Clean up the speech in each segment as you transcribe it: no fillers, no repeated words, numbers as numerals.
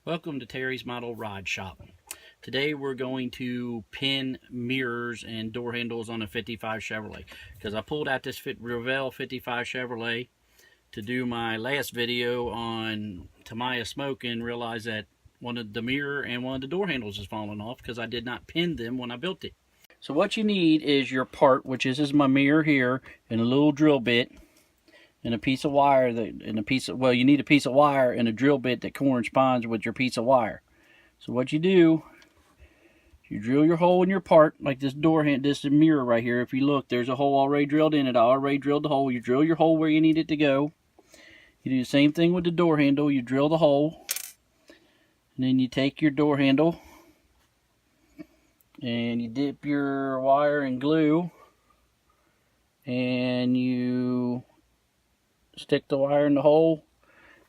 Welcome to Terry's Model Rod Shop. Today we're going to pin mirrors and door handles on a 55 Chevrolet, because I pulled out this Revell 55 Chevrolet to do my last video on Tamiya smoke and realized that one of the mirror and one of the door handles is falling off because I did not pin them when I built it. So what you need is your part, which is my mirror here, and a little drill bit and a piece of wire you need a piece of wire and a drill bit that corresponds with your piece of wire. So what you do, you drill your hole in your part, like this this mirror right here. If you look, there's a hole already drilled in it. I already drilled the hole. You drill your hole where you need it to go. You do the same thing with the door handle. You drill the hole, and then you take your door handle and you dip your wire in glue, and you stick the wire in the hole,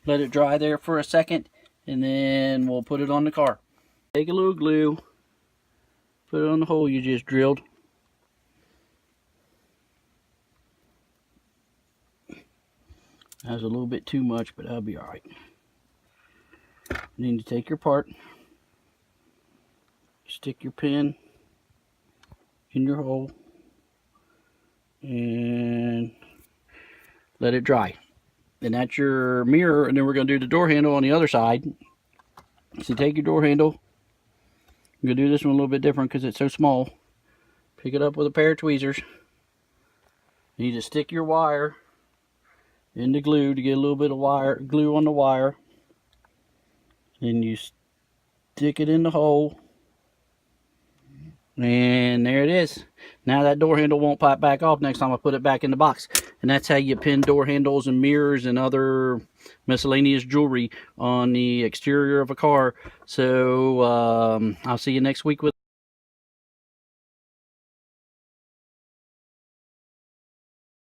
let it dry there for a second, and then we'll put it on the car. Take a little glue, put it on the hole you just drilled. That's a little bit too much, but that'll be alright. Then you take your part, stick your pin in your hole, and let it dry. And that's your mirror, and then we're going to do the door handle on the other side. So take your door handle. I'm going to do this one a little bit different because it's so small. Pick it up with a pair of tweezers. You just stick your wire in the glue to get a little bit of glue on the wire. Then you stick it in the hole. And there it is. Now that door handle won't pop back off next time I put it back in the box. And that's how you pin door handles and mirrors and other miscellaneous jewelry on the exterior of a car. So I'll see you next week with